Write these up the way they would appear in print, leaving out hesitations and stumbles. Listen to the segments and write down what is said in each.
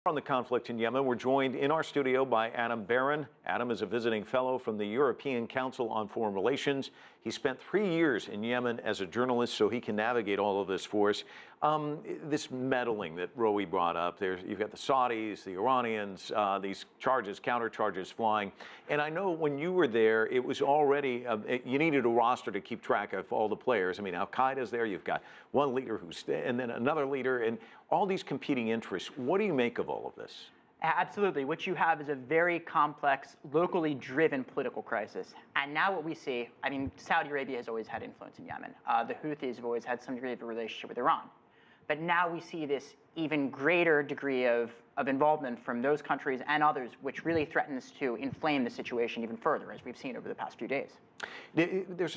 On the conflict in Yemen, we're joined in our studio by Adam Barron. Adam is a visiting fellow from the European Council on Foreign Relations. He spent 3 years in Yemen as a journalist, so he can navigate all of this for us. This meddling that Roe brought up, you've got the Saudis, the Iranians, these charges, counter charges flying. And I know when you were there, it was already, you needed a roster to keep track of all the players. I mean, al-Qaeda's there, you've got one leader and then another leader, and all these competing interests. What do you make of all of this? Absolutely. What you have is a very complex, locally driven political crisis. And now what we see, I mean, Saudi Arabia has always had influence in Yemen. The Houthis have always had some degree of a relationship with Iran. But now we see this even greater degree of involvement from those countries and others, which really threatens to inflame the situation even further, as we've seen over the past few days. There's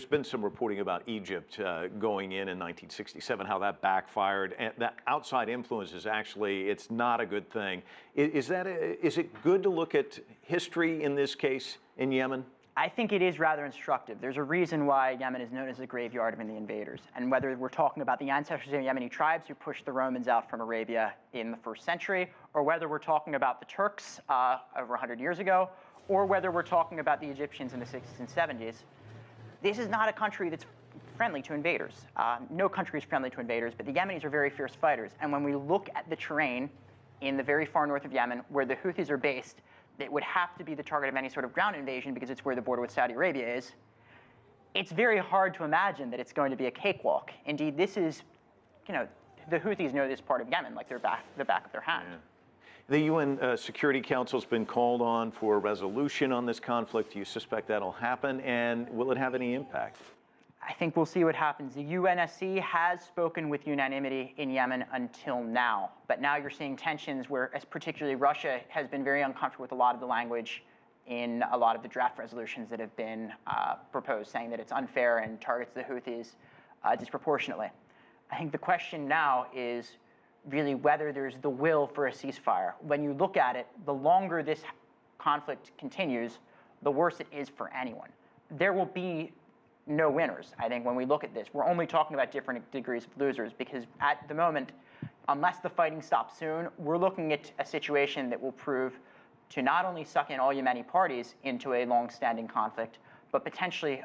been some reporting about Egypt going in 1967, how that backfired, and that outside influence is actually, it's not a good thing. Is it good to look at history in this case in Yemen? I think it is rather instructive. There's a reason why Yemen is known as the graveyard of the invaders. And whether we're talking about the ancestors of Yemeni tribes who pushed the Romans out from Arabia in the 1st century, or whether we're talking about the Turks over 100 years ago, or whether we're talking about the Egyptians in the 60s and 70s, this is not a country that's friendly to invaders. No country is friendly to invaders, but the Yemenis are very fierce fighters. And when we look at the terrain in the very far north of Yemen, where the Houthis are based, it would have to be the target of any sort of ground invasion because it's where the border with Saudi Arabia is. It's very hard to imagine that it's going to be a cakewalk. Indeed, this is, the Houthis know this part of Yemen like the back of their hand. Yeah. The UN Security Council's been called on for a resolution on this conflict. Do you suspect that'll happen, and will it have any impact? I think we'll see what happens. The UNSC has spoken with unanimity in Yemen until now, but now you're seeing tensions where, as particularly Russia has been very uncomfortable with a lot of the language in a lot of the draft resolutions that have been proposed, saying that it's unfair and targets the Houthis disproportionately. I think the question now is really whether there's the will for a ceasefire. When you look at it, the longer this conflict continues, the worse it is for anyone. There will be no winners. I think when we look at this, we're only talking about different degrees of losers, because at the moment, unless the fighting stops soon, we're looking at a situation that will prove to not only suck in all Yemeni parties into a long-standing conflict, but potentially,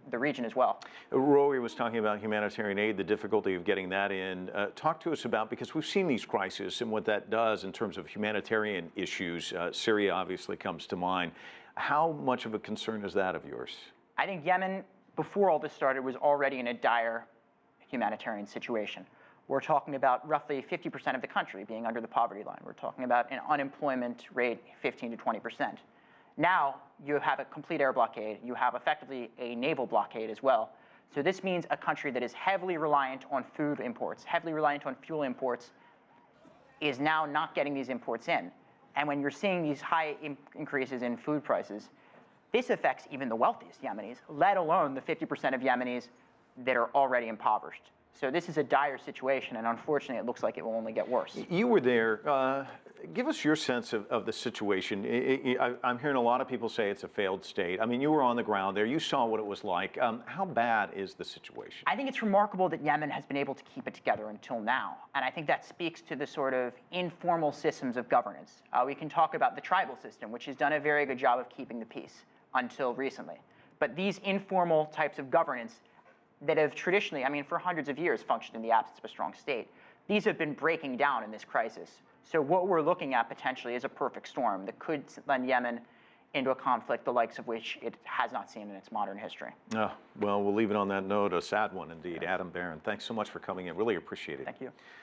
the region as well. Rory was talking about humanitarian aid, the difficulty of getting that in. Talk to us about, because we've seen these crises and what that does in terms of humanitarian issues. Syria obviously comes to mind. How much of a concern is that of yours? I think Yemen, before all this started, was already in a dire humanitarian situation. We're talking about roughly 50% of the country being under the poverty line. We're talking about an unemployment rate 15 to 20%. Now you have a complete air blockade. You have effectively a naval blockade as well. So this means a country that is heavily reliant on food imports, heavily reliant on fuel imports, is now not getting these imports in. And when you're seeing these high increases in food prices, this affects even the wealthiest Yemenis, let alone the 50% of Yemenis that are already impoverished. So this is a dire situation, and unfortunately, it looks like it will only get worse. You were there. Give us your sense of the situation. I'm hearing a lot of people say it's a failed state. I mean, you were on the ground there. You saw what it was like. How bad is the situation? I think it's remarkable that Yemen has been able to keep it together until now. And I think that speaks to the sort of informal systems of governance. We can talk about the tribal system, which has done a very good job of keeping the peace until recently. But these informal types of governance that have traditionally, for hundreds of years, functioned in the absence of a strong state, these have been breaking down in this crisis. So what we're looking at potentially is a perfect storm that could lend Yemen into a conflict the likes of which it has not seen in its modern history. Oh, well, we'll leave it on that note, a sad one indeed. Adam Barron, thanks so much for coming in. Really appreciate it. Thank you.